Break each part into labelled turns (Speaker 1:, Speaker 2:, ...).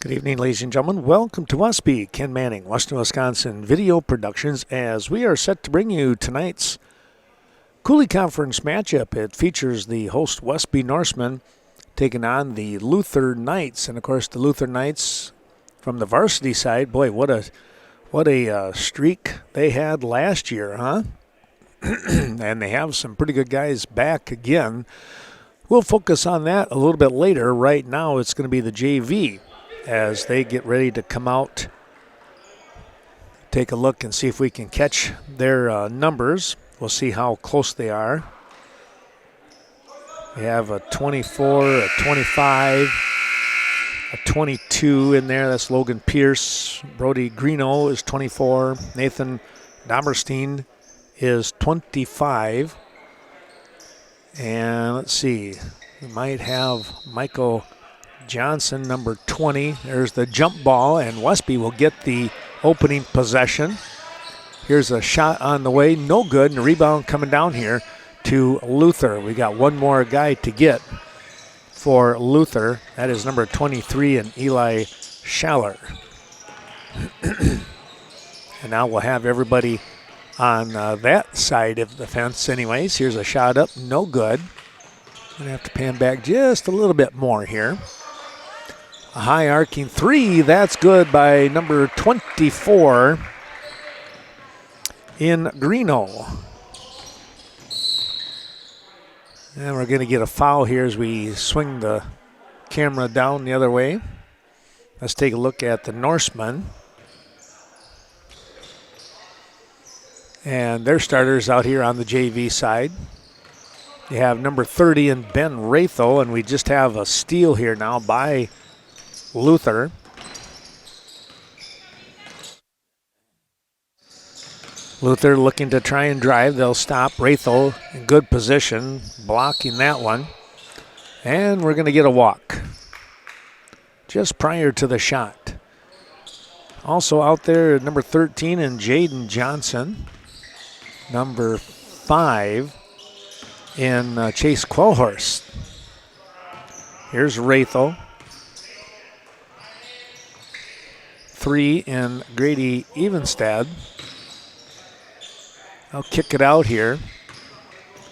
Speaker 1: Good evening, ladies and gentlemen. Welcome to Westby, Ken Manning, Western Wisconsin Video Productions, as we are set to bring you tonight's Coulee Conference matchup. It features the host Westby Norsemen taking on the Luther Knights. And, of course, the Luther Knights from the varsity side, boy, what a streak they had last year, huh? And they have some pretty good guys back again. We'll focus on that a little bit later. Right now it's going to be the JV as they get ready to come out. Take a look and see if we can catch their numbers. We'll see how close they are. We have a 24, a 25, a 22 in there. That's Logan Pierce. Brody Greeno is 24. Nathan Dommerstein is 25. And let's see, we might have Michael Johnson, number 20. There's the jump ball, and Westby will get the opening possession. Here's a shot on the way, no good, and a rebound coming down here to Luther. We got one more guy to get for Luther. That is number 23, and Eli Schaller. And now we'll have everybody on that side of the fence anyways. Here's a shot up, no good. Gonna have to pan back just a little bit more here. A high arcing three, that's good by number 24 in Greeno. And we're gonna get a foul here as we swing the camera down the other way. Let's take a look at the Norsemen. And their starters out here on the JV side. You have number 30 in Ben Ratho, and we just have a steal here now by Luther. Luther looking to try and drive. They'll stop. Ratho in good position, blocking that one. And we're going to get a walk just prior to the shot. Also out there, number 13 and Jaden Johnson. Number 5 in Chase Quellhorst. Here's Ratho. 3 in Grady Evenstad. I'll kick it out here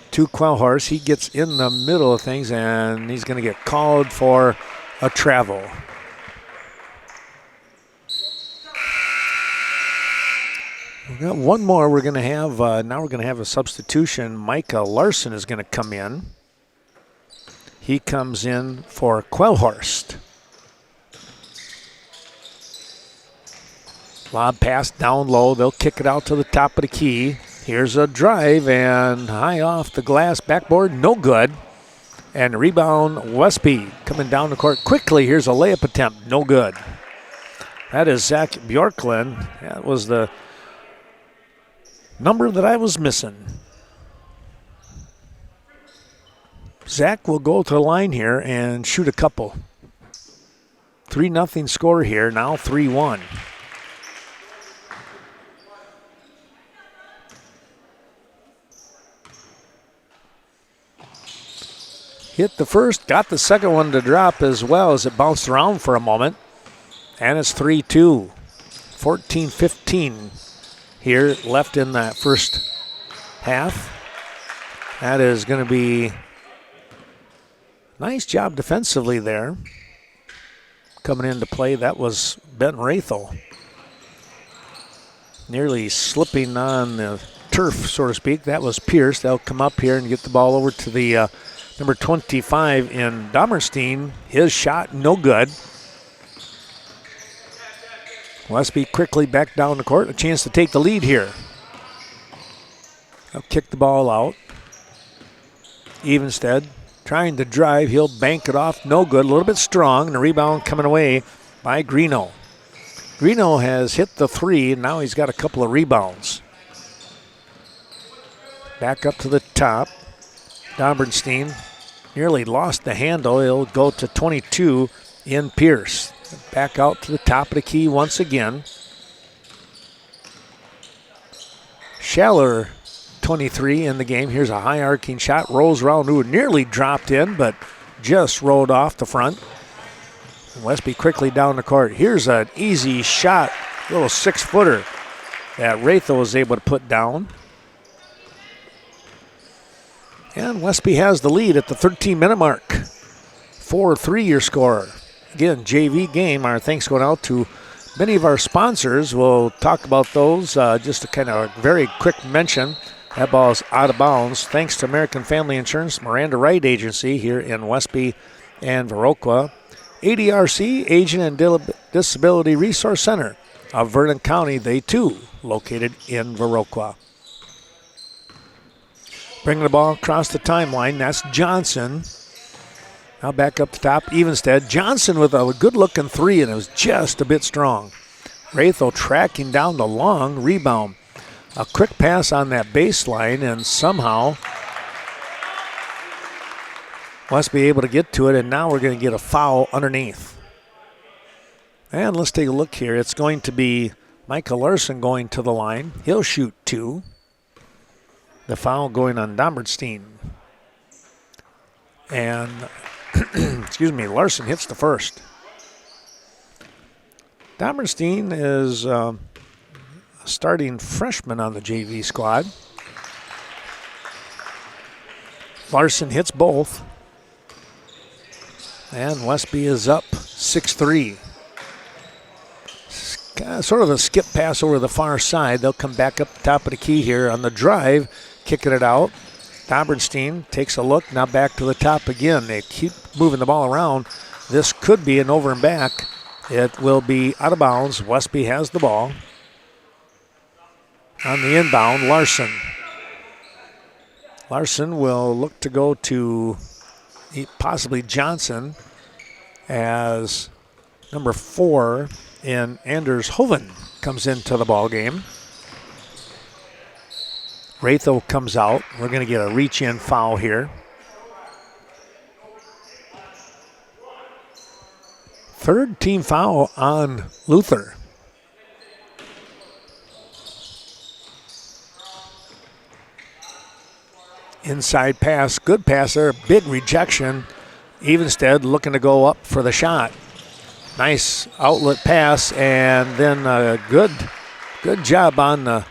Speaker 1: to Quellhorst. He gets in the middle of things, and he's going to get called for a travel. We've got one more we're going to have. Now we're going to have a substitution. Micah Larson is going to come in. He comes in for Quellhorst. Lob pass down low. They'll kick it out to the top of the key. Here's a drive, and high off the glass backboard, no good. And rebound, Westby coming down the court quickly. Here's a layup attempt, no good. That is Zach Bjorklund. That was the number that I was missing. Zach will go to the line here and shoot a couple. 3-0 score here, now 3-1. Hit the first, got the second one to drop as well as it bounced around for a moment. And it's 3-2, 14-15 here left in that first half. That is going to be nice job defensively there. Coming into play, that was Ben Ratho. Nearly slipping on the turf, so to speak. That was Pierce. They'll come up here and get the ball over to the number 25 in Dommerstein. His shot, no good. Westby quickly back down the court. A chance to take the lead here. They'll kick the ball out. Evenstead trying to drive. He'll bank it off. No good. A little bit strong. And the rebound coming away by Greeno. Greeno has hit the three, and now he's got a couple of rebounds. Back up to the top. Dommerstein nearly lost the handle. He'll go to 22 in Pierce. Back out to the top of the key once again. Schaller, 23 in the game. Here's a high arcing shot. Rolls around. Ooh, nearly dropped in, but just rolled off the front. Westby quickly down the court. Here's an easy shot, little 6-footer that Wraithel was able to put down. And Westby has the lead at the 13-minute mark. 4-3 your score. Again, JV game. Our thanks going out to many of our sponsors. We'll talk about those. Just a kind of very quick mention. That ball is out of bounds. Thanks to American Family Insurance, Miranda Wright Agency here in Westby and Viroqua. ADRC, Aging and Disability Resource Center of Vernon County. They too located in Viroqua. Bringing the ball across the timeline. That's Johnson. Now back up the top, Evenstead. Johnson with a good-looking three, and it was just a bit strong. Wraithel tracking down the long rebound. A quick pass on that baseline, and somehow must be able to get to it, and now we're going to get a foul underneath. And let's take a look here. It's going to be Michael Larson going to the line. He'll shoot 2. The foul going on Domberstein. And, excuse me, Larson hits the first. Domberstein is a starting freshman on the JV squad. Larson hits both. And Westby is up 6-3. Sort of a skip pass over the far side. They'll come back up the top of the key here on the drive, kicking it out. Domberstein takes a look, now back to the top again. They keep moving the ball around. This could be an over and back. It will be out of bounds. Westby has the ball. On the inbound, Larson. Larson will look to go to possibly Johnson as number 4 in Anders Hoven comes into the ball game. Wraithel comes out. We're going to get a reach-in foul here. Third team foul on Luther. Inside pass, good pass there, big rejection. Evenstead looking to go up for the shot. Nice outlet pass, and then a good job on the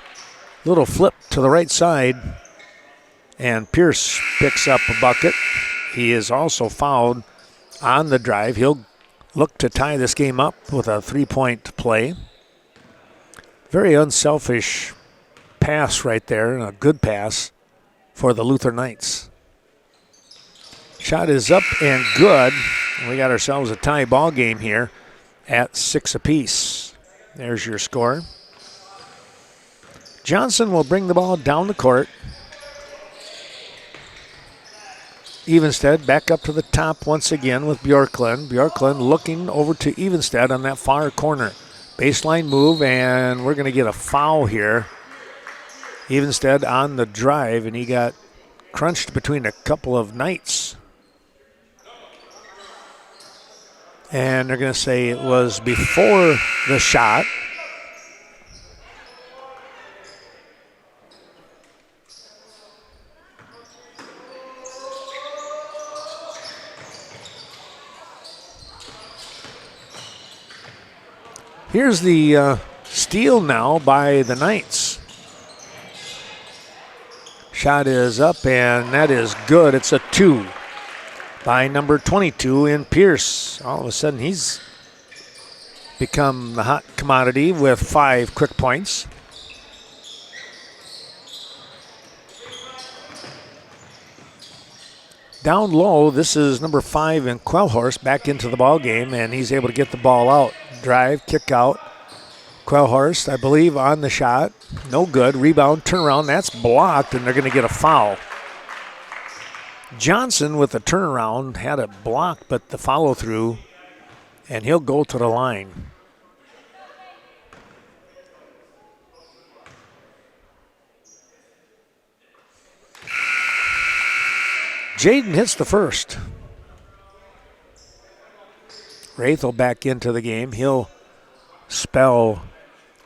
Speaker 1: little flip to the right side. And Pierce picks up a bucket. He is also fouled on the drive. He'll look to tie this game up with a 3-point play. Very unselfish pass right there, and a good pass for the Luther Knights. Shot is up and good. We got ourselves a tie ball game here at 6 apiece. There's your score. Johnson will bring the ball down the court. Evenstead back up to the top once again with Bjorklund. Bjorklund looking over to Evenstead on that far corner. Baseline move, and we're going to get a foul here. Evenstead on the drive, and he got crunched between a couple of Knights. And they're going to say it was before the shot. Here's the steal now by the Knights. Shot is up, and that is good. It's a 2 by number 22 in Pierce. All of a sudden, he's become the hot commodity with 5 quick points. Down low, this is number 5 in Quellhorst back into the ball game, and he's able to get the ball out. Drive, kick out. Quellhorst, I believe, on the shot. No good. Rebound, turnaround. That's blocked, and they're going to get a foul. Johnson with the turnaround had a block, but the follow-through, and he'll go to the line. Jaden hits the first. Wraithel back into the game. He'll spell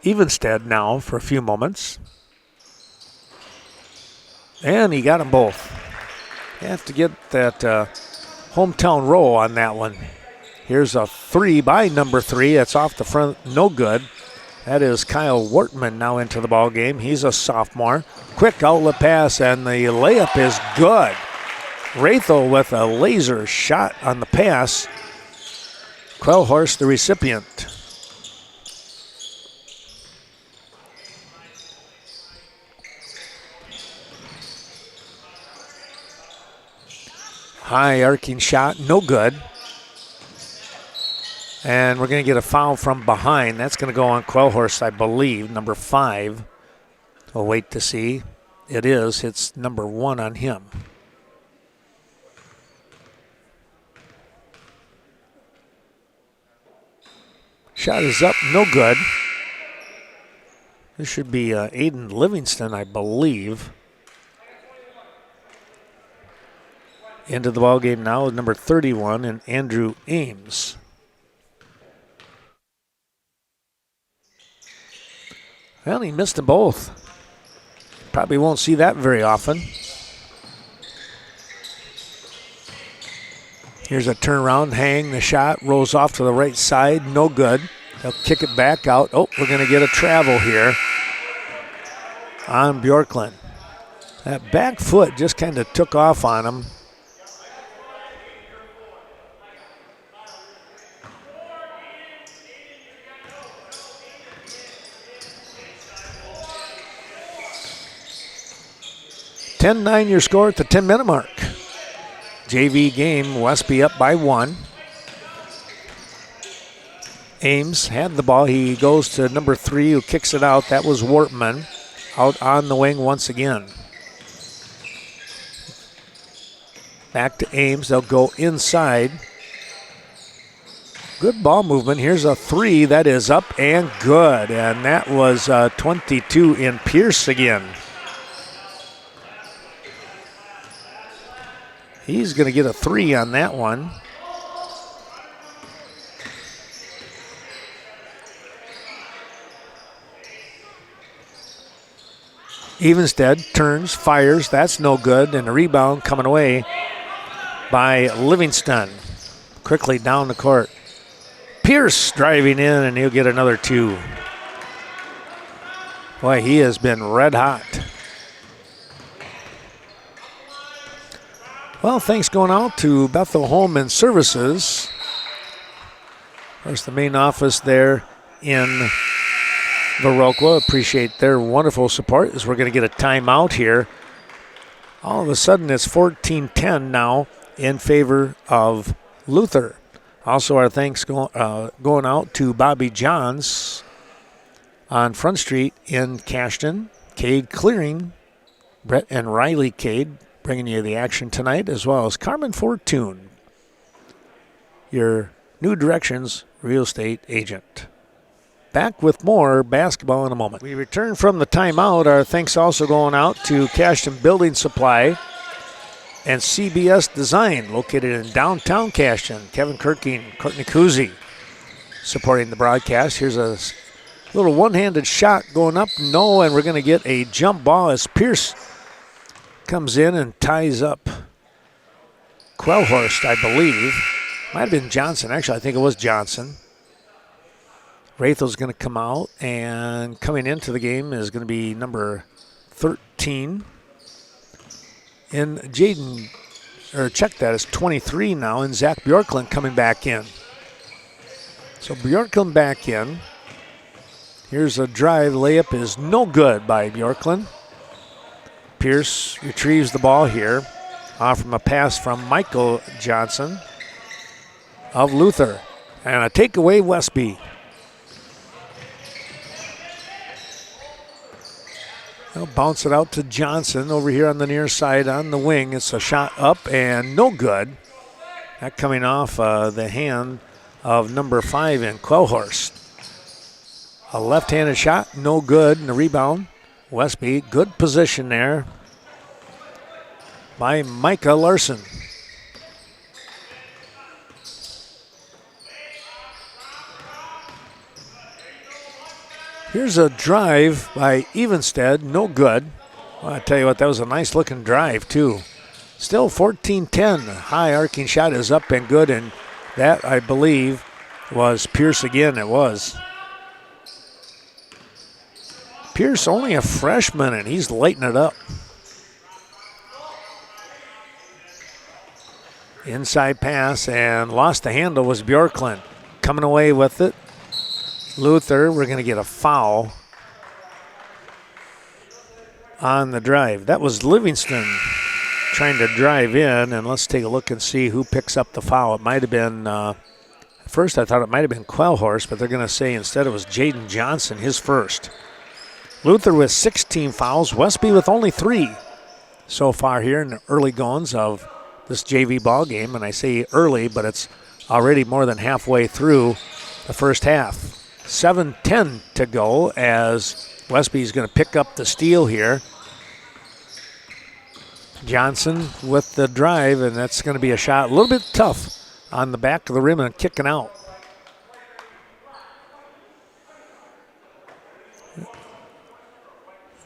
Speaker 1: Evenstead now for a few moments. And he got them both. You have to get that hometown roll on that one. Here's a three by number 3. That's off the front, no good. That is Kyle Wortman now into the ball game. He's a sophomore. Quick outlet pass, and the layup is good. Rathel with a laser shot on the pass. Quellhorst, the recipient. High arcing shot, no good. And we're going to get a foul from behind. That's going to go on Quellhorst, I believe, number 5. We'll wait to see. It is. It's number 1 on him. Shot is up, no good. This should be Aiden Livingston, I believe. Into the ball game now with number 31 and Andrew Ames. Well, he missed them both. Probably won't see that very often. Here's a turnaround, hang the shot, rolls off to the right side, no good. They'll kick it back out. Oh, we're going to get a travel here on Bjorklund. That back foot just kind of took off on him. (10-9) your score at the 10-minute mark. JV game, Westby up by 1. Ames had the ball. He goes to number 3 who kicks it out. That was Wortman out on the wing once again. Back to Ames. They'll go inside. Good ball movement. Here's a 3 that is up and good. And that was 22 in Pierce again. He's going to get a 3 on that one. Evenstead turns, fires. That's no good. And a rebound coming away by Livingston. Quickly down the court. Pierce driving in, and he'll get another 2. Boy, he has been red hot. Well, thanks going out to Bethel Home and Services. There's the main office there in Viroqua. Appreciate their wonderful support as we're going to get a timeout here. All of a sudden, it's 14-10 now in favor of Luther. Also, our thanks going out to Bobby Johns on Front Street in Cashton. Cade Clearing, Brett and Riley Cade, bringing you the action tonight, as well as Carmen Fortune, your New Directions real estate agent. Back with more basketball in a moment. We return from the timeout. Our thanks also going out to Cashton Building Supply and CBS Design, located in downtown Cashton. Kevin Kirking, Courtney Kuzi supporting the broadcast. Here's a little one-handed shot going up. No, and we're going to get a jump ball as Pierce comes in and ties up Quellhorst, I believe. Might have been Johnson. Actually, I think it was Johnson. Rathel's going to come out, and coming into the game is going to be number 13. And Jaden, or check that, is 23 now, and Zach Bjorklund coming back in. So Bjorklund back in. Here's a drive. Layup is no good by Bjorklund. Pierce retrieves the ball here off from a pass from Michael Johnson of Luther. And a takeaway, Westby. They'll bounce it out to Johnson over here on the near side on the wing. It's a shot up and no good. That coming off the hand of number 5 in Quellhorst. A left-handed shot, no good. And the rebound, Westby, good position there by Micah Larson. Here's a drive by Evenstead, no good. Well, I tell you what, that was a nice looking drive too. Still 14-10, high arcing shot is up and good, and That, I believe, was Pierce again. It was. Pierce only a freshman, and he's lighting it up. Inside pass, and lost the handle was Bjorklund. Coming away with it. Luther, we're going to get a foul on the drive. That was Livingston trying to drive in, and let's take a look and see who picks up the foul. It might have been, at first I thought it might have been Quellhorst, but they're going to say instead it was Jaden Johnson, his first. Luther with 16 fouls, Westby with only 3 so far here in the early goings of this JV ball game. And I say early, but it's already more than halfway through the first half. 7:10 to go as Westby's going to pick up the steal here. Johnson with the drive, and that's going to be a shot a little bit tough on the back of the rim and kicking out.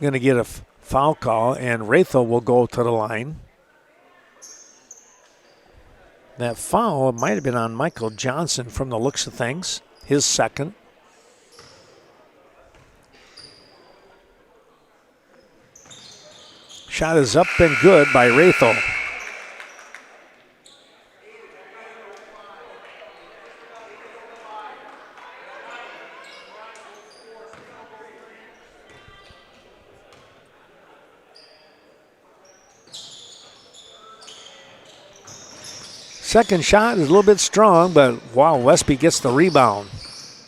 Speaker 1: Going to get a foul call, and Rathel will go to the line. That foul might have been on Michael Johnson from the looks of things, his second. Shot is up and good by Rathel. Second shot is a little bit strong, but wow, Westby gets the rebound.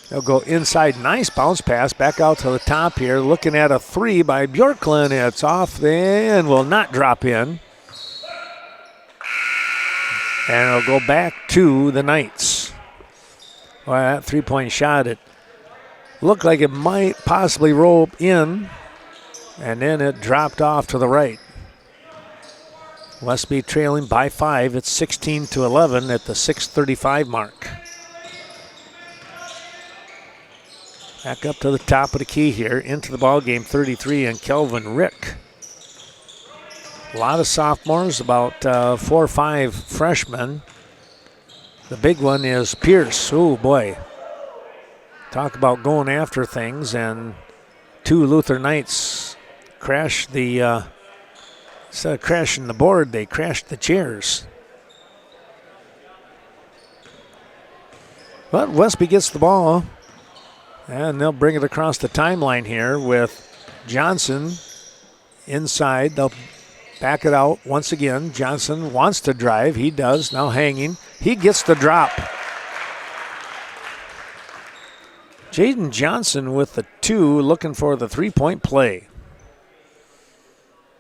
Speaker 1: They'll go inside. Nice bounce pass back out to the top here. Looking at a 3 by Bjorklund. It's off there and will not drop in. And it'll go back to the Knights. Well, that three-point shot, it looked like it might possibly roll in, and then it dropped off to the right. Westby trailing by 5. It's 16-11 at the 6:35 mark. Back up to the top of the key here, into the ball game, 33, and Kelvin Rick. A lot of sophomores, about 4 or 5 freshmen. The big one is Pierce. Oh, boy. Talk about going after things, and 2 Luther Knights crashed the, instead of crashing the board, they crashed the chairs. But Westby gets the ball. And they'll bring it across the timeline here with Johnson inside. They'll back it out once again. Johnson wants to drive. He does. Now hanging. He gets the drop. Jaden Johnson with the 2, looking for the 3-point play.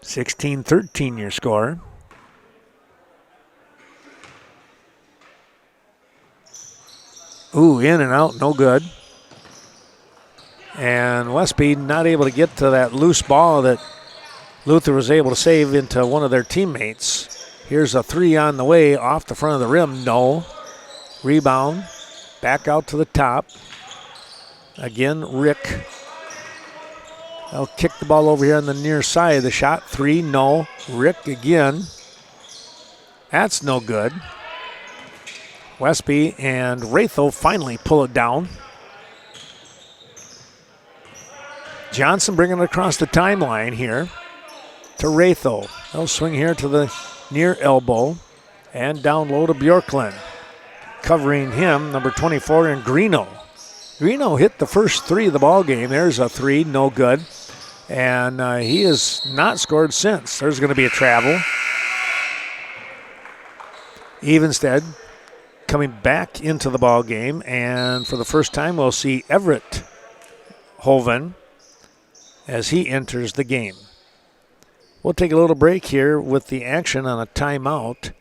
Speaker 1: 16-13 your score. Ooh, in and out, no good. And Westby not able to get to that loose ball that Luther was able to save into one of their teammates. Here's a 3 on the way off the front of the rim. No. Rebound. Back out to the top. Again, Rick. They'll kick the ball over here on the near side of the shot. 3, no. Rick again. That's no good. Westby and Rathel finally pull it down. Johnson bringing it across the timeline here to Rathel. They'll swing here to the near elbow and down low to Bjorklund. Covering him, number 24 in Greeno. Greeno hit the first 3 of the ball game. There's a 3, no good. And he has not scored since. There's going to be a travel. Evenstead coming back into the ball game, and for the first time we'll see Everett Hoven as he enters the game. We'll take a little break here with the action on a timeout.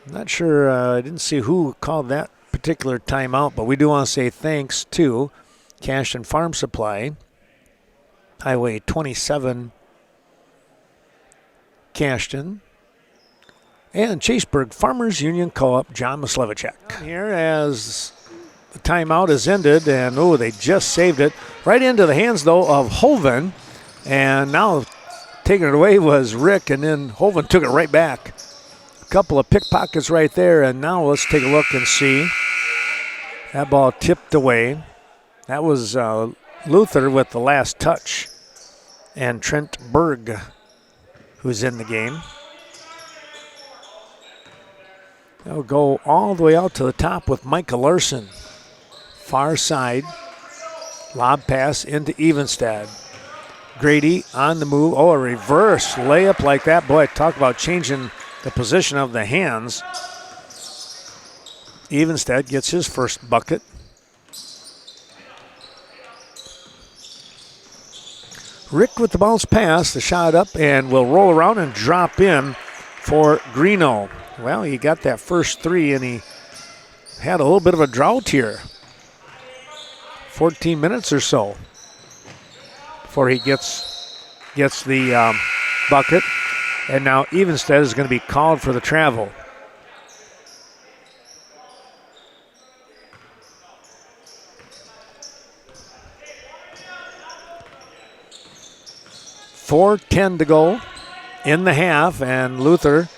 Speaker 1: Not sure, I didn't see who called that particular timeout, but we do want to say thanks to Cashton Farm Supply, Highway 27, Cashton, and Chaseburg Farmers Union Co-op, John Mislevicek. Here as the timeout is ended, and they just saved it. Right into the hands, though, of Hoven. And now taking it away was Rick, and then Hoven took it right back. Couple of pickpockets right there, and now let's take a look and see. That ball tipped away. That was Luther with the last touch, and Trent Berg, who's in the game. They'll go all the way out to the top with Micah Larson. Far side, lob pass into Evenstad. Grady on the move. Oh, a reverse layup like that. Boy, talk about changing the position of the hands. Evenstad gets his first bucket. Rick with the bounce pass, the shot up, and will roll around and drop in for Greeno. Well, he got that first three, and he had a little bit of a drought here. 14 minutes or so before he gets the bucket. And now Evenstad is going to be called for the travel. .4:10 to go in the half, and Luther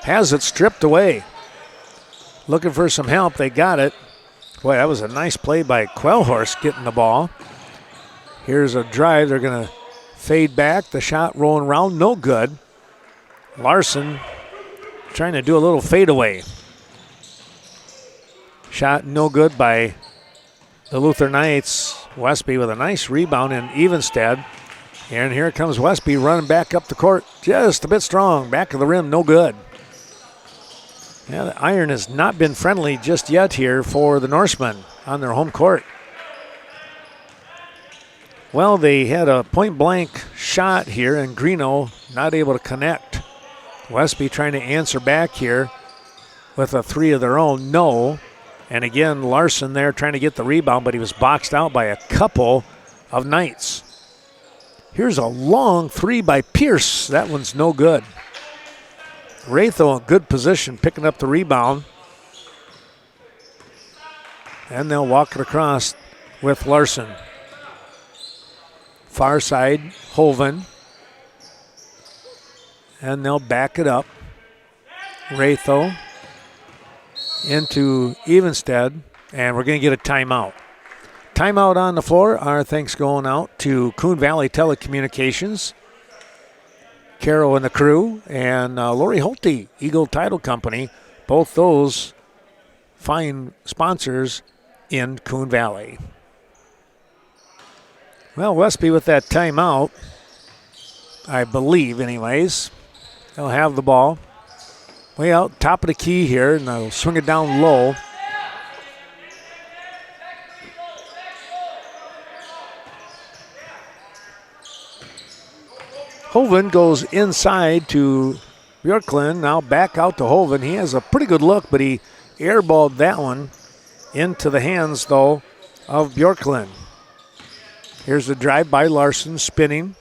Speaker 1: has it stripped away. Looking for some help. They got it. Boy, that was a nice play by Quellhorst getting the ball. Here's a drive. They're going to fade back. The shot rolling around. No good. Larson trying to do a little fadeaway. Shot no good by the Luther Knights. Westby with a nice rebound in Evenstad. And here comes Westby running back up the court. Just a bit strong. Back of the rim, no good. Yeah, the iron has not been friendly just yet here for the Norsemen on their home court. Well, they had a point-blank shot here, and Greeno not able to connect. Westby trying to answer back here with a three of their own. No. And again, Larson there trying to get the rebound, but he was boxed out by a couple of Knights. Here's a long three by Pierce. That one's no good. Ratho in good position, picking up the rebound. And they'll walk it across with Larson. Far side, Hoven. And they'll back it up. Ratho into Evenstad, and we're going to get a timeout. Timeout on the floor. Our thanks going out to Coon Valley Telecommunications, Carol and the crew, and Lori Holte, Eagle Title Company. Both those fine sponsors in Coon Valley. Well, Westby with that timeout, I believe anyways. They'll have the ball way out top of the key here, and they'll swing it down low. Hoven goes inside to Bjorklund, now back out to Hoven. He has a pretty good look, but he airballed that one into the hands, though, of Bjorklund. Here's the drive by Larson, spinning,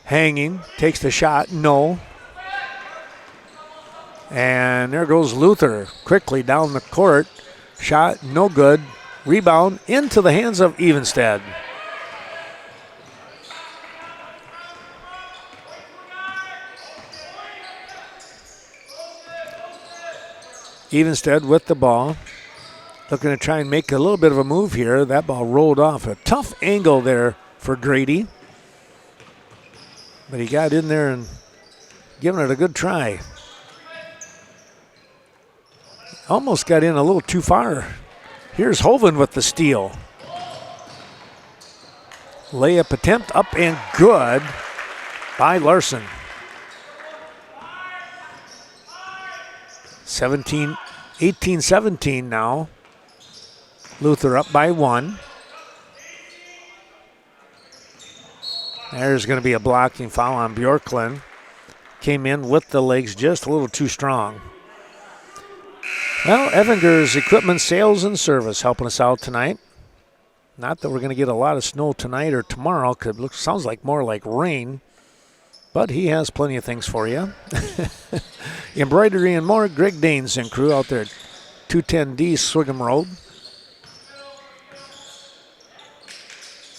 Speaker 1: hanging, takes the shot, no. And there goes Luther quickly down the court. Shot, no good. Rebound into the hands of Evenstad. Evenstad with the ball. Looking to try and make a little bit of a move here. That ball rolled off. A tough angle there for Grady. But he got in there and giving it a good try. Almost got in a little too far. Here's Hoven with the steal. Layup attempt up and good by Larson. 18-17 now. Luther up by one. There's going to be a blocking foul on Bjorklund. Came in with the legs just a little too strong. Well, Evinger's Equipment Sales and Service helping us out tonight. Not that we're going to get a lot of snow tonight or tomorrow, because it sounds like more like rain. But he has plenty of things for you. Embroidery and more, Greg Danes and crew out there at 210D Swigum Road.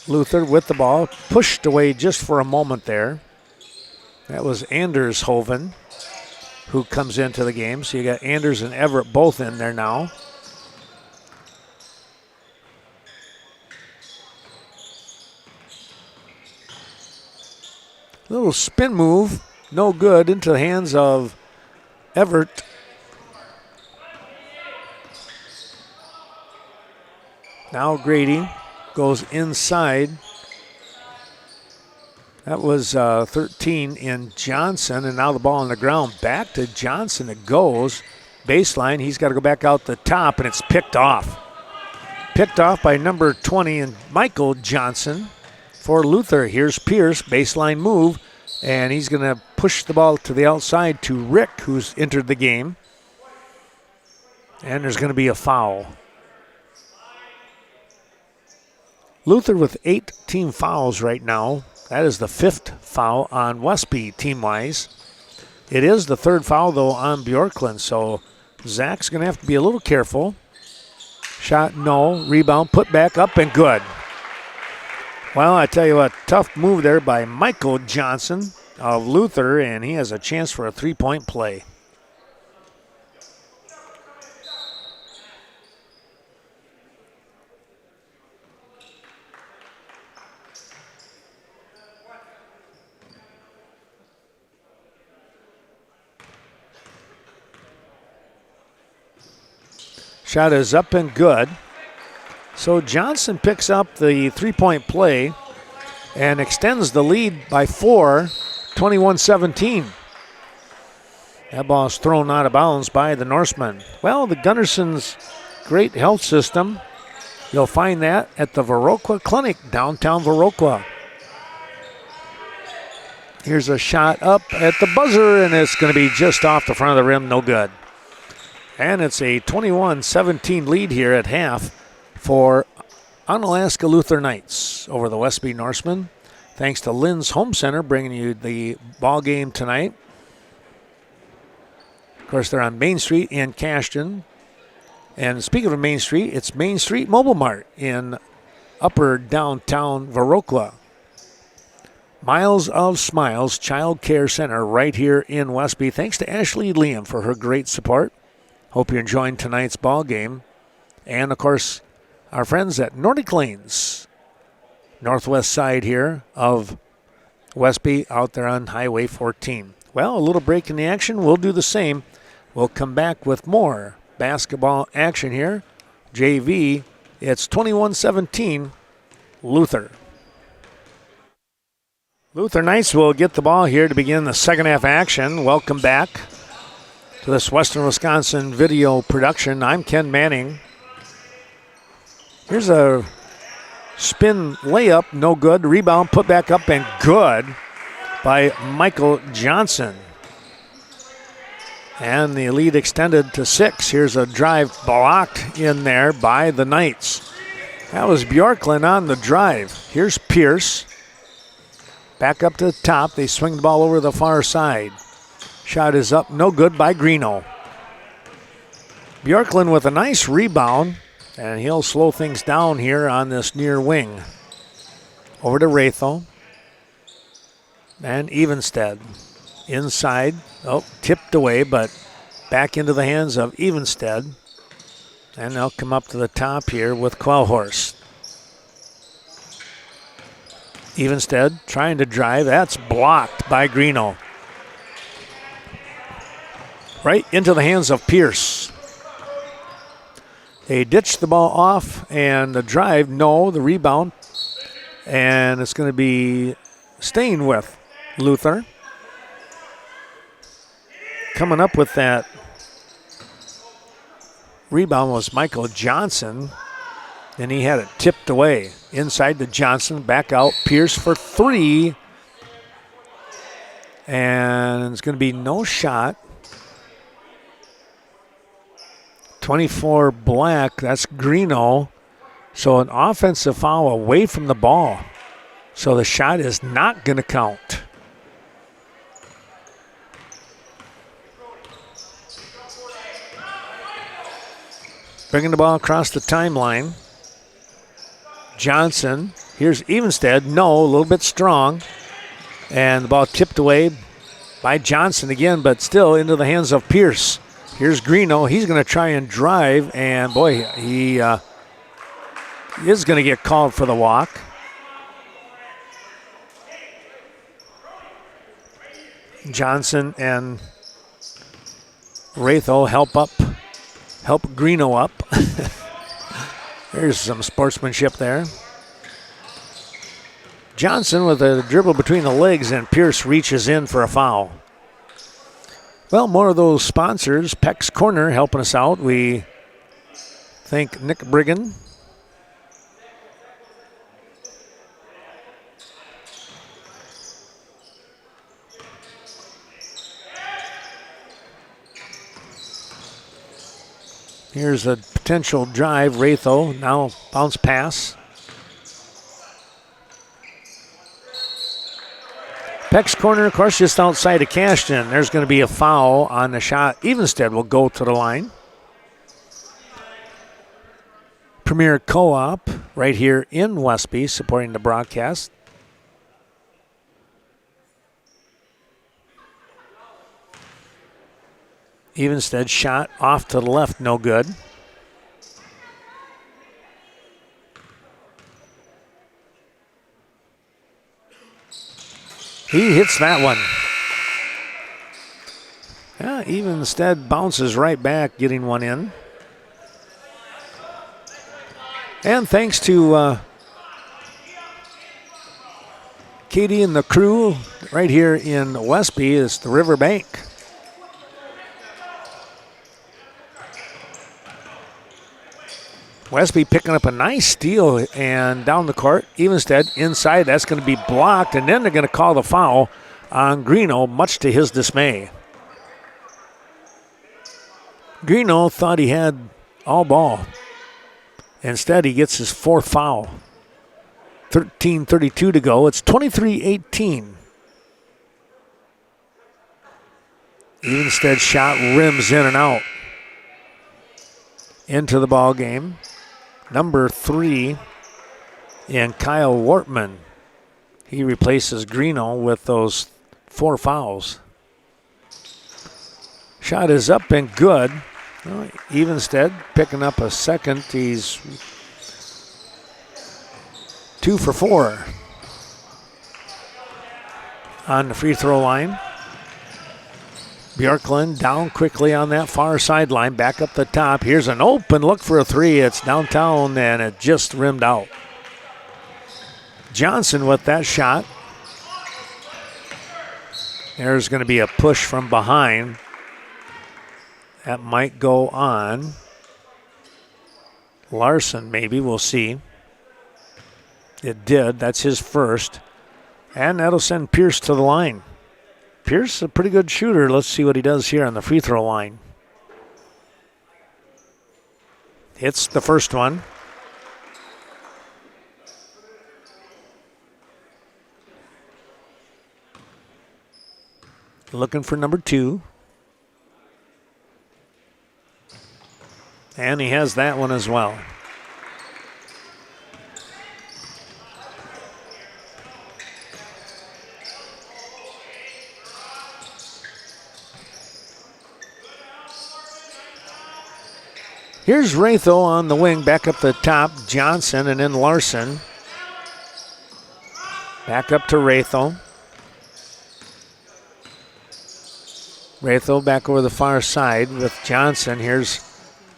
Speaker 1: Luther with the ball, pushed away just for a moment there. That was Anders Hoven. who comes into the game. So you got Anders and Everett both in there now. Little spin move, no good, into the hands of Everett. Now Grady goes inside. That was 13 in Johnson, and now the ball on the ground. Back to Johnson it goes. Baseline, he's got to go back out the top, and it's picked off. Picked off by number 20 and Michael Johnson for Luther. Here's Pierce, baseline move, and he's going to push the ball to the outside to Rick, who's entered the game. And there's going to be a foul. Luther with 8 team fouls right now. That is the 5th foul on Westby team-wise. It is the 3rd foul, though, on Bjorklund, so Zach's going to have to be a little careful. Shot, no. Rebound, put back up, and good. Well, I tell you what, tough move there by Michael Johnson of Luther, and he has a chance for a 3-point play. Shot is up and good. So Johnson picks up the 3-point play and extends the lead by 4, 21-17. That ball is thrown out of bounds by the Norseman. Well, the Gunnarson's great health system, you'll find that at the Viroqua Clinic, downtown Viroqua. Here's a shot up at the buzzer, and it's going to be just off the front of the rim, no good. And it's a 21-17 lead here at half for Onalaska Luther Knights over the Westby Norsemen. Thanks to Lynn's Home Center bringing you the ball game tonight. Of course, they're on Main Street in Cashton. And speaking of Main Street, it's Main Street Mobile Mart in upper downtown Viroqua. Miles of Smiles Child Care Center right here in Westby. Thanks to Ashley Liam for her great support. Hope you're enjoying tonight's ball game. And, of course, our friends at Nordic Lanes, northwest side here of Westby, out there on Highway 14. Well, a little break in the action. We'll do the same. We'll come back with more basketball action here. JV, it's 21-17, Luther. Luther Knights will get the ball here to begin the second half action. Welcome back to this Western Wisconsin video production. I'm Ken Manning. Here's a spin layup, no good. Rebound, put back up, and good by Michael Johnson. And the lead extended to 6. Here's a drive blocked in there by the Knights. That was Bjorklund on the drive. Here's Pierce. Back up to the top. They swing the ball over the far side. Shot is up, no good by Greeno. Bjorklund with a nice rebound, and he'll slow things down here on this near wing. Over to Rathel. And Evenstead. Inside. Oh, tipped away, but back into the hands of Evenstead. And they'll come up to the top here with Quellhorst. Evenstead trying to drive. That's blocked by Greeno. Right into the hands of Pierce. They ditch the ball off, and the drive, no, the rebound. And it's going to be staying with Luther. Coming up with that rebound was Michael Johnson, and he had it tipped away. Inside to Johnson, back out, Pierce for 3. And it's going to be no shot. 24 black, that's Greeno. So an offensive foul away from the ball. So the shot is not going to count. Bringing the ball across the timeline. Johnson, here's Evenstead. No, a little bit strong. And the ball tipped away by Johnson again, but still into the hands of Pierce. Here's Greeno. He's going to try and drive, and boy, he is going to get called for the walk. Johnson and Ratho help Greeno up. There's some sportsmanship there. Johnson with a dribble between the legs, and Pierce reaches in for a foul. Well, more of those sponsors. Peck's Corner helping us out. We thank Nick Brigham. Here's a potential drive. Ratho now bounce pass. Peck's Corner, of course, just outside of Cashton. There's going to be a foul on the shot. Evenstead will go to the line. Premier Co-op right here in Westby supporting the broadcast. Evenstead shot off to the left, no good. He hits that one. Yeah, Evenstead bounces right back, getting one in. And thanks to Katie and the crew right here in Westby is the Riverbank. Westby picking up a nice steal and down the court. Evenstead inside, that's going to be blocked, and then they're going to call the foul on Greeno, much to his dismay. Greeno thought he had all ball. Instead, he gets his fourth foul. 13:32 to go. It's 23-18. Evenstead shot rims in and out. Into the ball game. Number 3 in Kyle Wortman. He replaces Greeno with those 4 fouls. Shot is up and good. Well, Evenstead picking up a second. He's 2 for 4 on the free throw line. Bjorklund down quickly on that far sideline, back up the top. Here's an open look for a 3. It's downtown, and it just rimmed out. Johnson with that shot. There's going to be a push from behind. That might go on Larson, maybe. We'll see. It did. That's his first. And that'll send Pierce to the line. Pierce, a pretty good shooter. Let's see what he does here on the free throw line. Hits the first one. Looking for number 2. And he has that one as well. Here's Ratho on the wing, back up the top. Johnson and then Larson. Back up to Ratho. Ratho back over the far side with Johnson. Here's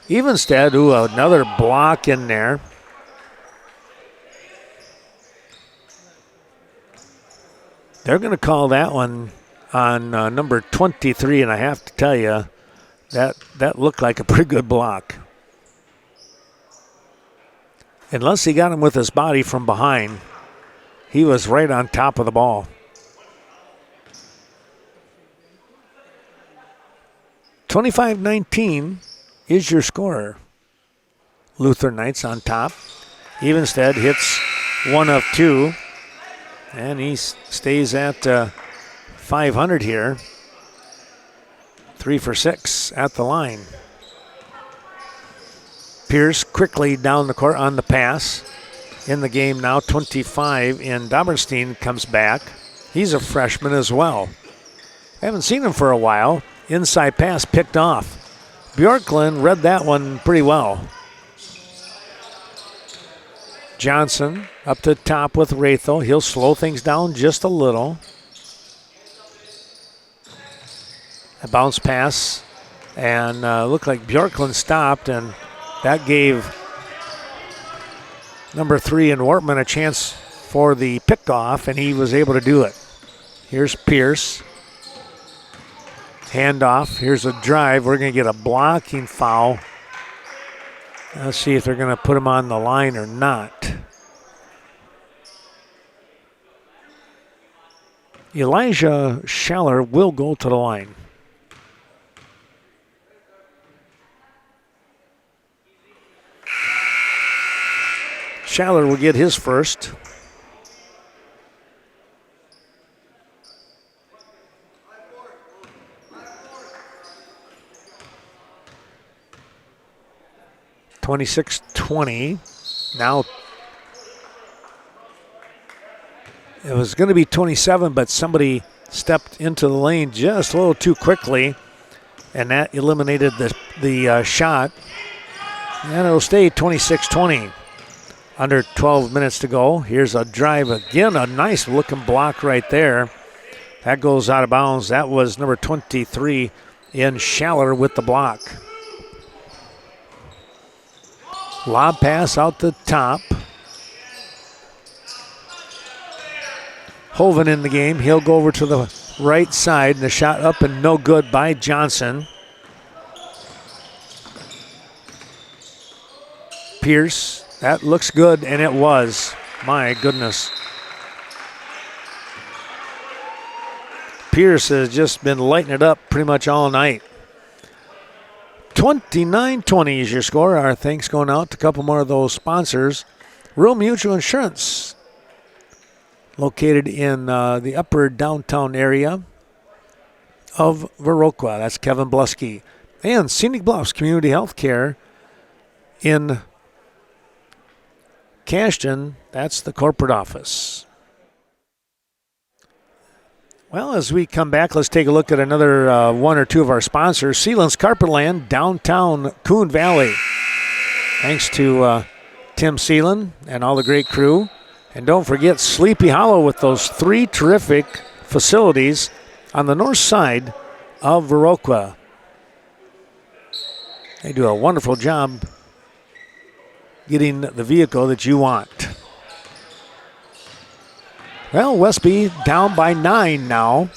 Speaker 1: Evenstead. Ooh, another block in there. They're going to call that one on number 23, and I have to tell you, that looked like a pretty good block. Unless he got him with his body from behind, he was right on top of the ball. 25-19 is your score. Luther Knights on top. Evenstead hits 1 of 2, and he stays at 500 here. 3 for 6 at the line. Pierce quickly down the court on the pass. In the game now, 25, and Doberstein comes back. He's a freshman as well. Haven't seen him for a while. Inside pass picked off. Bjorklund read that one pretty well. Johnson up to top with Rathel. He'll slow things down just a little. A bounce pass, and looked like Bjorklund stopped, and that gave number 3 in Wortman a chance for the pickoff, and he was able to do it. Here's Pierce. Handoff. Here's a drive. We're going to get a blocking foul. Let's see if they're going to put him on the line or not. Elijah Schaller will go to the line. Schaller will get his first. (26-20). Now it was going to be 27, but somebody stepped into the lane just a little too quickly, and that eliminated the shot. And it'll stay 26-20. Under 12 minutes to go. Here's a drive again, a nice looking block right there. That goes out of bounds. That was number 23 in Schaller with the block. Lob pass out the top. Hoven in the game. He'll go over to the right side. The shot up and no good by Johnson. Pierce. That looks good, and it was. My goodness. Pierce has just been lighting it up pretty much all night. 29-20 is your score. Our thanks going out to a couple more of those sponsors. Rural Mutual Insurance, located in the upper downtown area of Viroqua. That's Kevin Blusky. And Scenic Bluffs Community Health Care in Cashton. That's the corporate office. Well, as we come back, let's take a look at another one or two of our sponsors. Sealand's Carpetland, downtown Coon Valley. Thanks to Tim Sealand and all the great crew. And don't forget Sleepy Hollow with those 3 terrific facilities on the north side of Viroqua. They do a wonderful job getting the vehicle that you want. Well, Westby down by 9 now.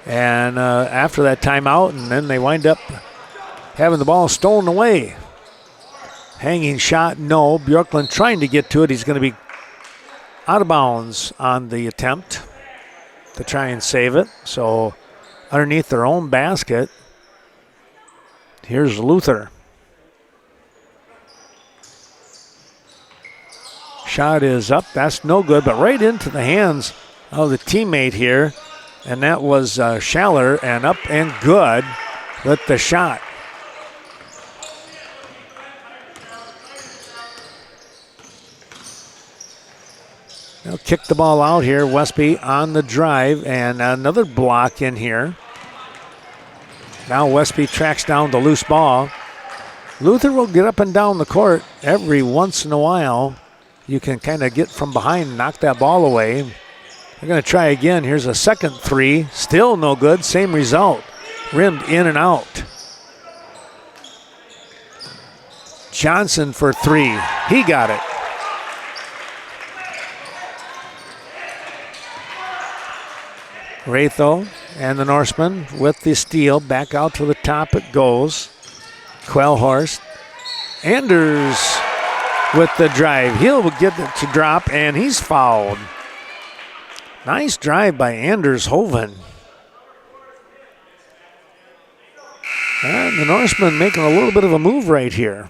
Speaker 1: And after that timeout, and then they wind up having the ball stolen away. Hanging shot, no. Bjorklund trying to get to it. He's going to be out of bounds on the attempt to try and save it. So underneath their own basket, here's Luther. Shot is up. That's no good, but right into the hands of the teammate here. And that was Schaller, and up and good with the shot. They'll kick the ball out here. Westby on the drive, and another block in here. Now Westby tracks down the loose ball. Luther will get up and down the court every once in a while. You can kind of get from behind and knock that ball away. They're going to try again. Here's a second 3. Still no good. Same result. Rimmed in and out. Johnson for 3. He got it. Ratho and the Norseman with the steal. Back out to the top it goes. Quellhorst. Anders with the drive. He'll get it to drop, and he's fouled. Nice drive by Anders Hoven. And the Norseman making a little bit of a move right here.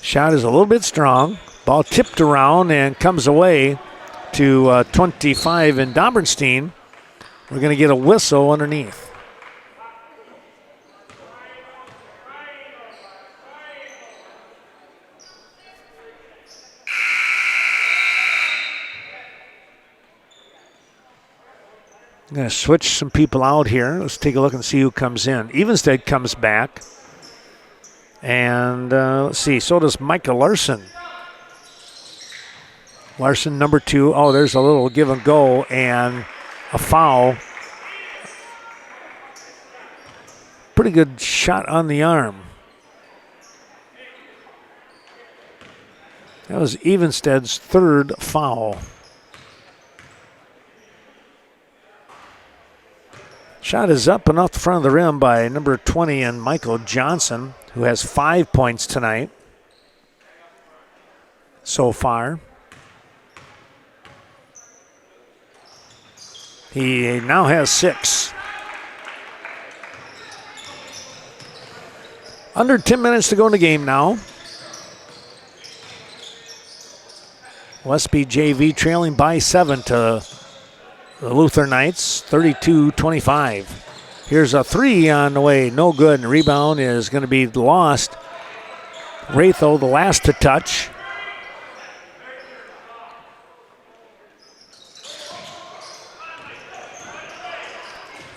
Speaker 1: Shot is a little bit strong. Ball tipped around and comes away to 25 in Dobrenstein. We're going to get a whistle underneath. I'm going to switch some people out here. Let's take a look and see who comes in. Evenstead comes back. And let's see, so does Micah Larson. Larson, number 2. Oh, there's a little give and go and a foul. Pretty good shot on the arm. That was Evenstead's 3rd foul. Shot is up and off the front of the rim by number 20 and Michael Johnson, who has 5 points tonight so far. He now has 6. Under 10 minutes to go in the game now. Westby JV trailing by 7 to the Luther Knights, 32-25. Here's a 3 on the way, no good. And the rebound is going to be lost. Ratho, the last to touch.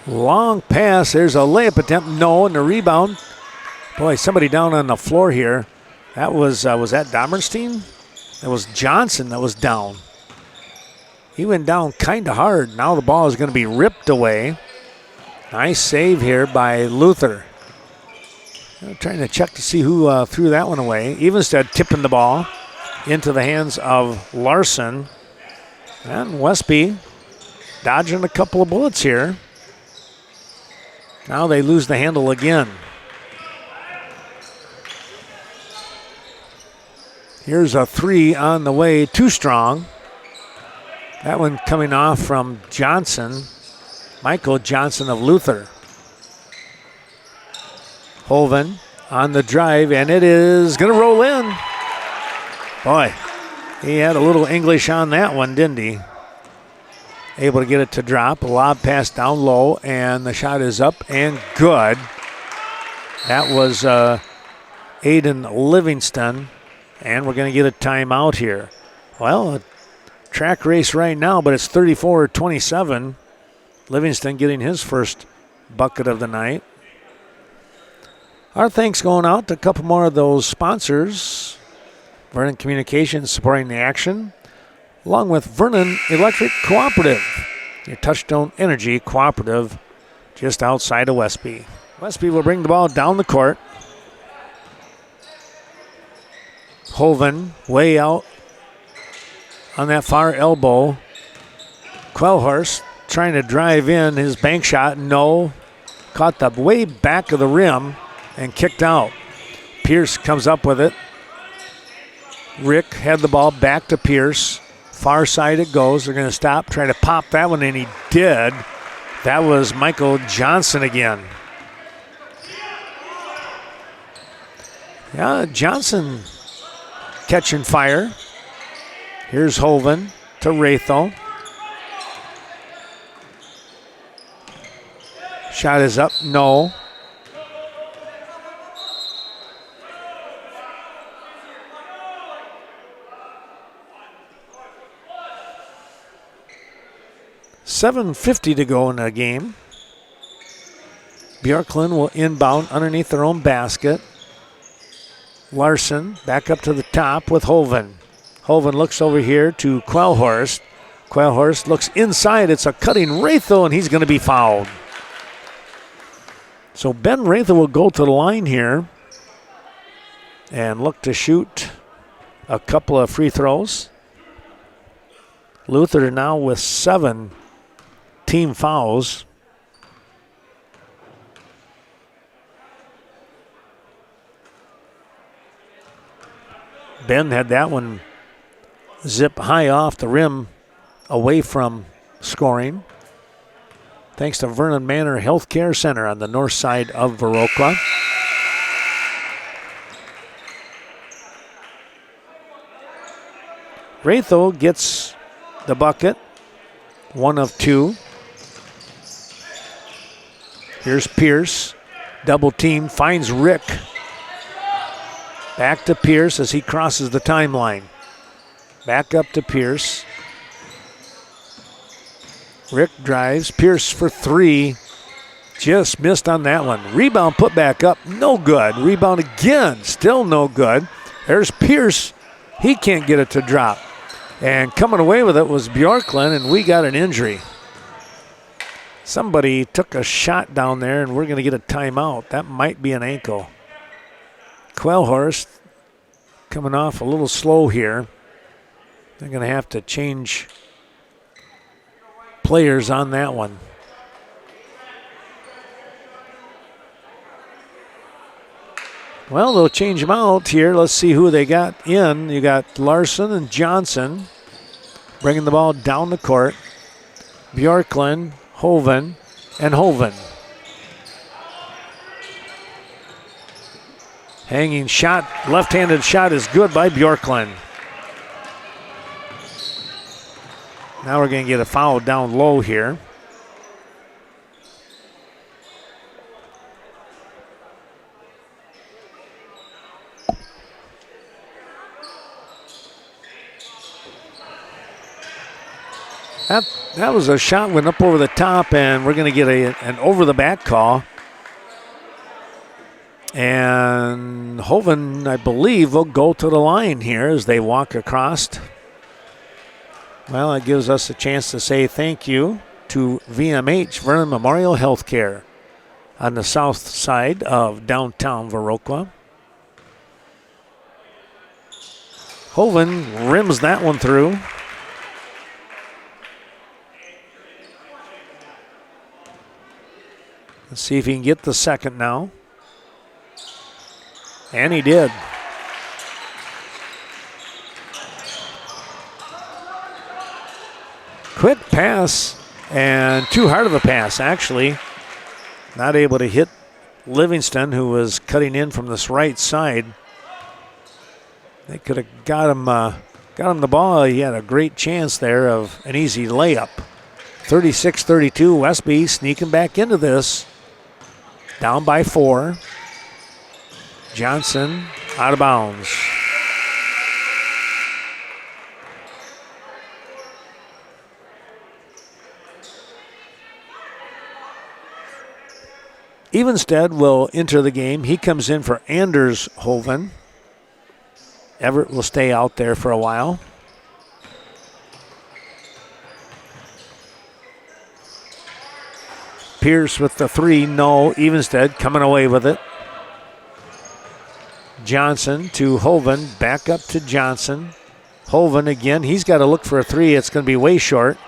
Speaker 1: Long pass, there's a layup attempt, no, and the rebound. Boy, somebody down on the floor here. That was that Domerstein? That was Johnson that was down. He went down kind of hard. Now the ball is going to be ripped away. Nice save here by Luther. I'm trying to check to see who threw that one away. Evenstead tipping the ball into the hands of Larson. And Westby dodging a couple of bullets here. Now they lose the handle again. Here's a 3 on the way, too strong. That one coming off from Johnson, Michael Johnson of Luther. Holven on the drive, and it is going to roll in. Boy, he had a little English on that one, didn't he? Able to get it to drop. A lob pass down low, and the shot is up and good. That was Aiden Livingston, and we're going to get a timeout here. Well, a track race right now, but it's 34-27. Livingston getting his first bucket of the night. Our thanks going out to a couple more of those sponsors. Vernon Communications supporting the action, along with Vernon Electric Cooperative, your Touchstone Energy Cooperative just outside of Westby. Westby will bring the ball down the court. Holven way out on that far elbow. Quellhorst trying to drive in his bank shot. No. Caught the way back of the rim and kicked out. Pierce comes up with it. Rick had the ball back to Pierce. Far side it goes. They're going to stop, try to pop that one, and he did. That was Michael Johnson again. Yeah, Johnson catching fire. Here's Holven to Ratho. Shot is up, no. $7:50 to go in the game. Bjorklund will inbound underneath their own basket. Larson back up to the top with Holven. Holven looks over here to Quellhorst. Quellhorst looks inside. It's a cutting Ratho, and he's going to be fouled. So Ben Ratho will go to the line here and look to shoot a couple of free throws. Luther now with 7 team fouls. Ben had that one zip high off the rim away from scoring. Thanks to Vernon Manor Healthcare Center on the north side of Viroqua. Ratho gets the bucket, 1 of 2. Here's Pierce, double team, finds Rick. Back to Pierce as he crosses the timeline. Back up to Pierce. Rick drives. Pierce for three. Just missed on that one. Rebound put back up. No good. Rebound again. Still no good. There's Pierce. He can't get it to drop. And coming away with it was Bjorklund, and we got an injury. Somebody took a shot down there, and we're going to get a timeout. That might be an ankle. Quellhorst coming off a little slow here. They're going to have to change players on that one. Well, they'll change them out here. Let's see who they got in. You got Larson and Johnson bringing the ball down the court. Bjorklund, Hoven, and Hoven. Hanging shot, left-handed shot is good by Bjorklund. Now we're going to get a foul down low here. That was a shot, went up over the top, and we're going to get an over-the-back call. And Hoven, I believe, will go to the line here as they walk across. Well, it gives us a chance to say thank you to VMH, Vernon Memorial Healthcare, on the south side of downtown Viroqua. Hoven rims that one through. Let's see if he can get the second now. And he did. Quick pass, and too hard of a pass, actually. Not able to hit Livingston, who was cutting in from this right side. They could have got him the ball. He had a great chance there of an easy layup. 36-32, Westby sneaking back into this. Down by 4. Johnson out of bounds. Evenstead will enter the game. He comes in for Anders Hoven. Everett will stay out there for a while. Pierce with the 3, no. Evenstead coming away with it. Johnson to Hoven, back up to Johnson. Hoven again, he's got to look for a 3. It's going to be way short.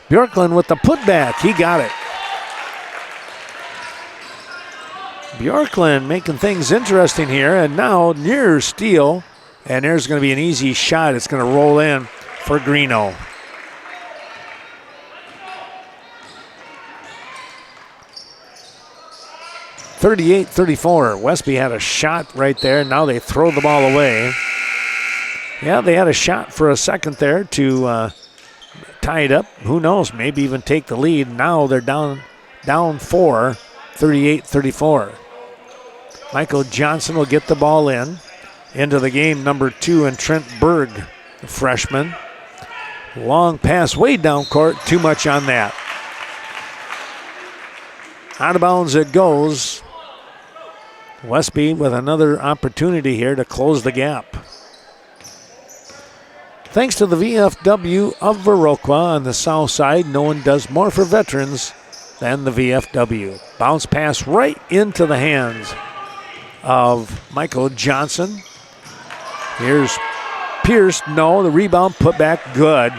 Speaker 1: Bjorklund with the putback, he got it. Bjorklund making things interesting here, and now near steal, and there's going to be an easy shot. It's going to roll in for Greeno. (38-34). Westby had a shot right there. Now they throw the ball away. Yeah, they had a shot for a second there to tie it up. Who knows? Maybe even take the lead. Now they're down 4, 38-34. Michael Johnson will get the ball into the game. Number 2 and Trent Berg, the freshman. Long pass way down court. Too much on that. Out of bounds it goes. Westby with another opportunity here to close the gap. Thanks to the VFW of Viroqua on the south side, no one does more for veterans than the VFW. Bounce pass right into the hands of Michael Johnson. Here's Pierce. No, the rebound put back good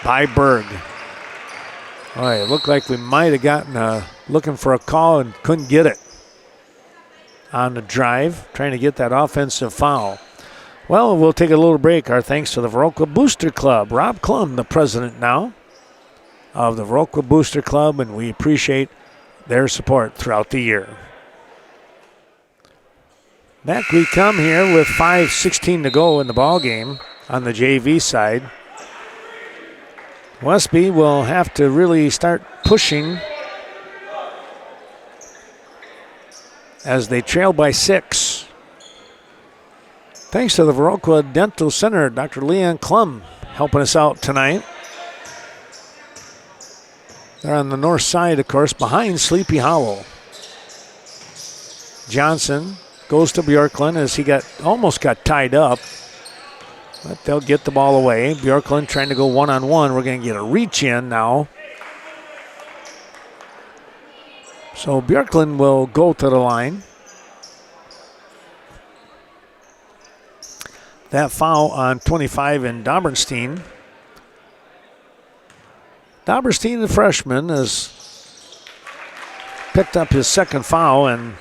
Speaker 1: by Berg. All right, it looked like we might have gotten looking for a call and couldn't get it on the drive, trying to get that offensive foul. Well, we'll take a little break. Our thanks to the Viroqua Booster Club. Rob Klum, the president now of the Viroqua Booster Club, and we appreciate their support throughout the year. Back we come here with 5:16 to go in the ball game on the JV side. Westby will have to really start pushing as they trail by 6. Thanks to the Viroqua Dental Center, Dr. Leon Klum helping us out tonight. They're on the north side, of course, behind Sleepy Hollow. Johnson goes to Bjorklund as he almost got tied up. But they'll get the ball away. Bjorklund trying to go one-on-one. We're going to get a reach in now. So Bjorklund will go to the line. That foul on 25 in Dobberstein. Dobberstein, the freshman, has picked up his second foul, and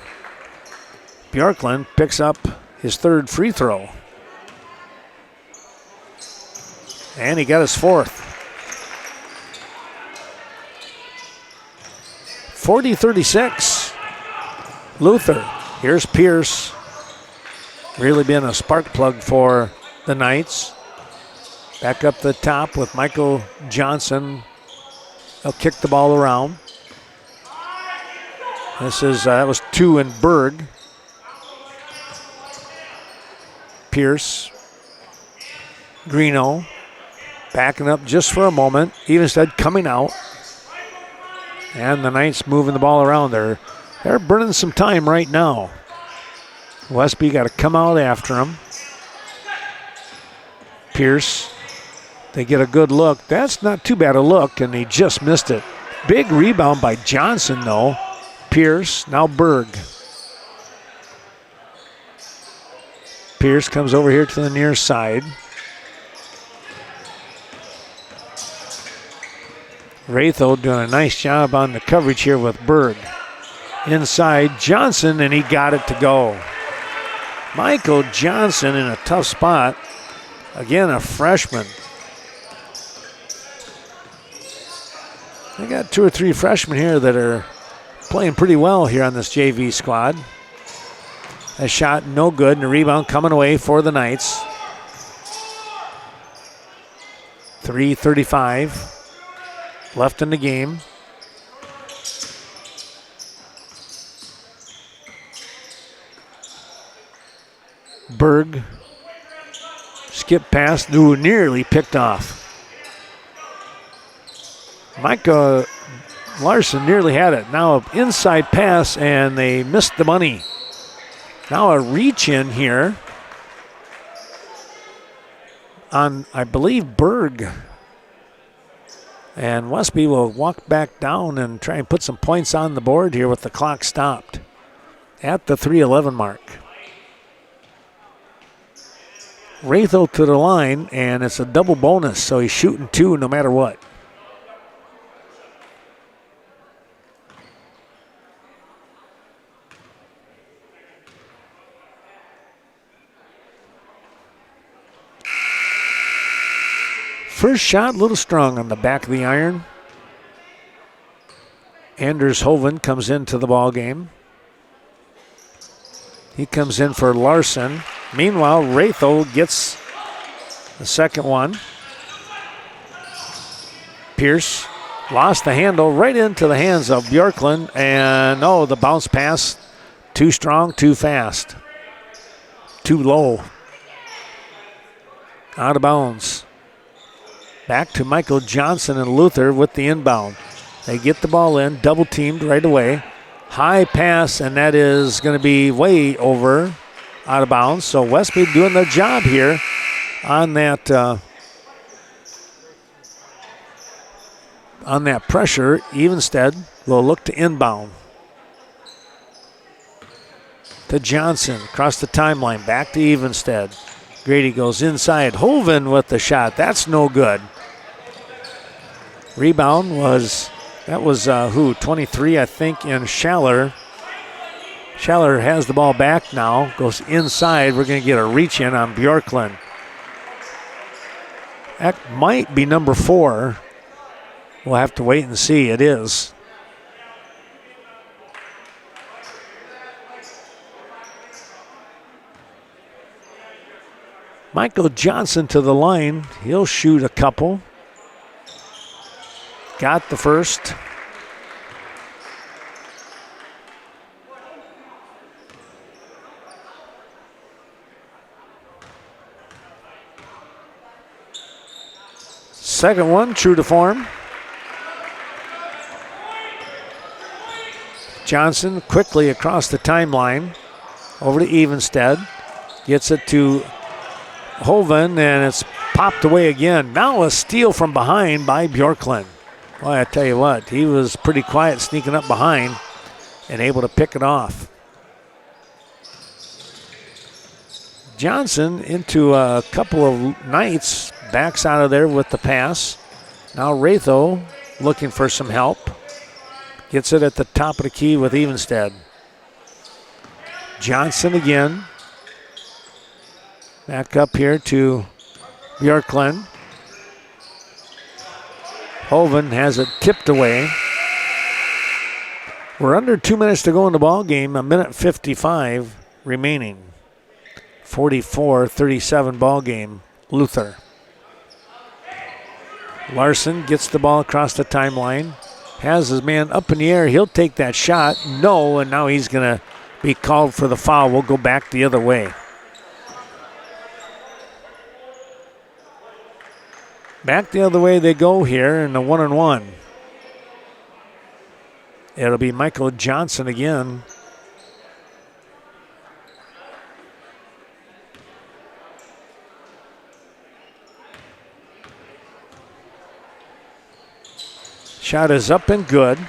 Speaker 1: Bjorklund picks up his third free throw. And he got his fourth. 40-36. Luther. Here's Pierce. Really been a spark plug for the Knights. Back up the top with Michael Johnson. They'll kick the ball around. That was 2 in Berg. Pierce. Greeno. Backing up just for a moment. Evenstead coming out. And the Knights moving the ball around there. They're burning some time right now. Westby got to come out after him. Pierce. They get a good look. That's not too bad a look, and he just missed it. Big rebound by Johnson, though. Pierce, now Berg. Pierce comes over here to the near side. Ratho doing a nice job on the coverage here with Berg. Inside, Johnson, and he got it to go. Michael Johnson in a tough spot. Again, a freshman. They got 2 or 3 freshmen here that are playing pretty well here on this JV squad. A shot no good, and a rebound coming away for the Knights. 3:35 left in the game. Berg skip pass, nearly picked off. Micah Larson nearly had it. Now an inside pass, and they missed the money. Now a reach in here on, I believe, Berg. And Westby will walk back down and try and put some points on the board here with the clock stopped at the 3:11 mark. Ratho to the line, and it's a double bonus, so he's shooting 2 no matter what. First shot, a little strong on the back of the iron. Anders Hoven comes into the ball game. He comes in for Larson. Meanwhile, Ratho gets the second one. Pierce lost the handle right into the hands of Bjorklund, and the bounce pass, too strong, too fast, too low. Out of bounds. Back to Michael Johnson and Luther with the inbound. They get the ball in, double teamed right away. High pass, and that is going to be way over, out of bounds. So Westby doing their job here on that pressure. Evenstead will look to inbound. To Johnson, across the timeline, back to Evenstead. Grady goes inside. Hoven with the shot. That's no good. Rebound was 23, I think, in Schaller. Schaller has the ball back now, goes inside. We're going to get a reach in on Bjorklund. That might be number 4. We'll have to wait and see. It is. Michael Johnson to the line. He'll shoot a couple. Got the first. Second one, true to form. Johnson quickly across the timeline over to Evenstead. Gets it to Hoven, and it's popped away again. Now a steal from behind by Bjorklund. Well, I tell you what, he was pretty quiet sneaking up behind and able to pick it off. Johnson into a couple of nights, backs out of there with the pass. Now Ratho looking for some help. Gets it at the top of the key with Evenstead. Johnson again. Back up here to Bjorklund. Hoven has it tipped away. We're under 2 minutes to go in the ball game. 1:55 remaining. 44-37 ball game. Luther. Larson gets the ball across the timeline. Has his man up in the air. He'll take that shot. No, and now he's going to be called for the foul. We'll go back the other way. Back the other way they go here in the 1-on-1. It'll be Michael Johnson again. Shot is up and good.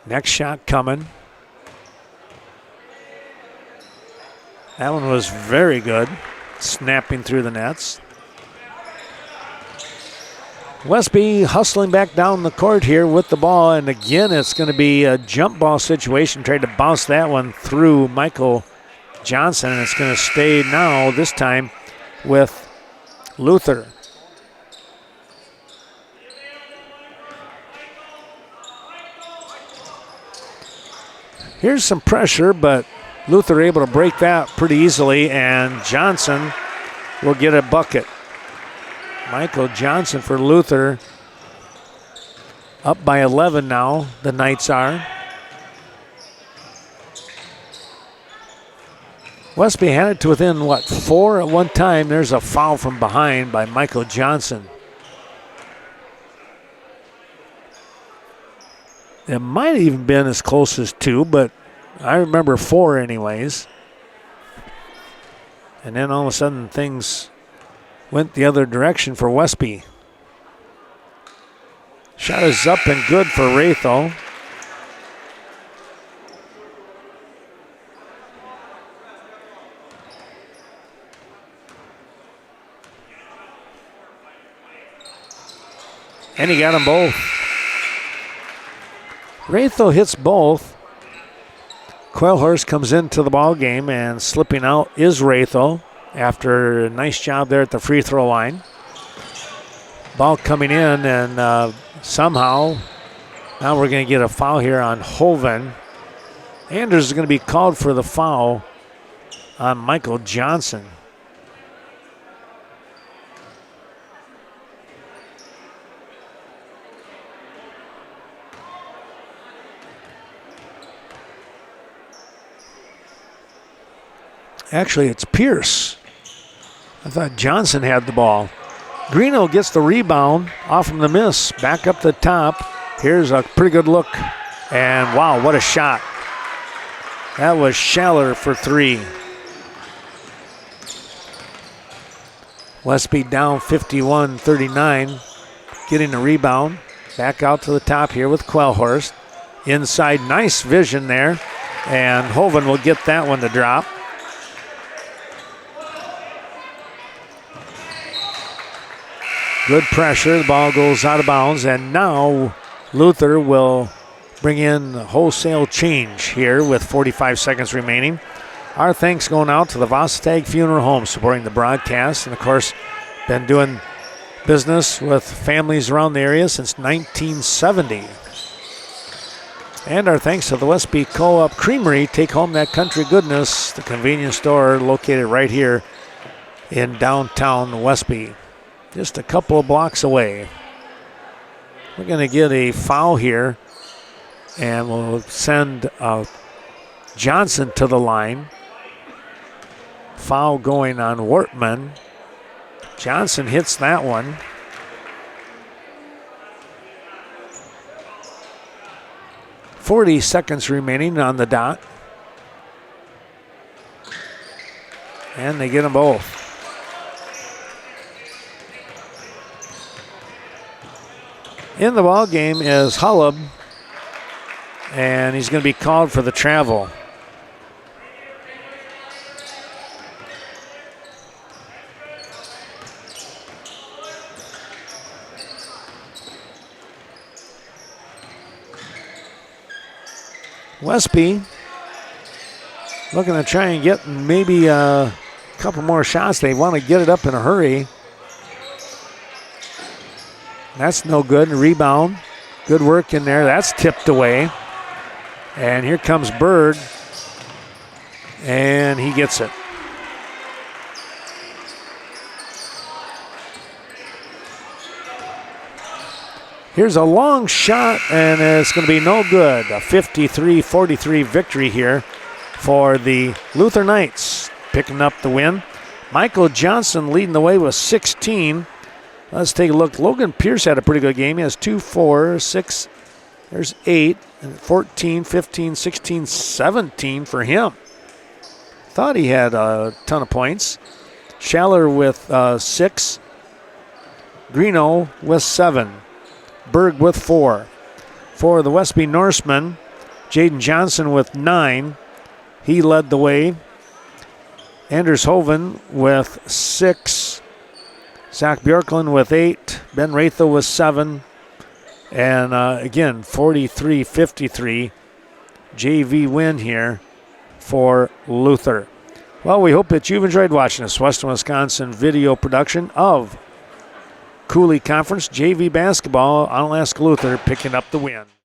Speaker 1: Next shot coming. That one was very good, snapping through the nets. Westby hustling back down the court here with the ball, and again it's going to be a jump ball situation. Tried to bounce that one through Michael Johnson, and it's going to stay now, this time, with Luther. Here's some pressure, but Luther able to break that pretty easily, and Johnson will get a bucket. Michael Johnson for Luther. Up by 11 now, the Knights are. Westby had it to within, 4 at one time. There's a foul from behind by Michael Johnson. It might have even been as close as 2, but I remember 4 anyways. And then all of a sudden things went the other direction for Westby. Shot is up and good for Ratho. And he got them both. Ratho hits both. Quellhorst comes into the ball game, and slipping out is Ratho after a nice job there at the free throw line. Ball coming in, and somehow now we're going to get a foul here on Hoven. Anders is going to be called for the foul on Michael Johnson. Actually, it's Pierce. I thought Johnson had the ball. Greeno gets the rebound off from the miss. Back up the top. Here's a pretty good look. And wow, what a shot. That was Schaller for 3. Westby down 51-39. Getting the rebound. Back out to the top here with Quellhorst. Inside, nice vision there. And Hoven will get that one to drop. Good pressure. The ball goes out of bounds. And now Luther will bring in wholesale change here with 45 seconds remaining. Our thanks going out to the Vostag Funeral Home supporting the broadcast. And, of course, been doing business with families around the area since 1970. And our thanks to the Westby Co-op Creamery. Take home that country goodness. The convenience store located right here in downtown Westby. Just a couple of blocks away. We're going to get a foul here, and we'll send Johnson to the line. Foul going on Wortman. Johnson hits that one. .40 seconds remaining on the dot. And they get them both. In the ball game is Hullab, and he's going to be called for the travel. Westby looking to try and get maybe a couple more shots. They want to get it up in a hurry. That's no good. Rebound. Good work in there. That's tipped away. And here comes Bird. And he gets it. Here's a long shot, and it's going to be no good. A 53-43 victory here for the Luther Knights, picking up the win. Michael Johnson leading the way with 16. Let's take a look. Logan Pierce had a pretty good game. He has 2, 4, 6. There's 8, 14, 15, 16, 17 for him. Thought he had a ton of points. Schaller with 6. Greeno with 7. Berg with 4. For the Westby Norsemen, Jaden Johnson with 9. He led the way. Anders Hoven with 6. Zach Bjorklund with 8. Ben Ratho with 7. And again, 43-53 JV win here for Luther. Well, we hope that you've enjoyed watching this Western Wisconsin video production of Coulee Conference JV basketball. Onalaska Luther picking up the win.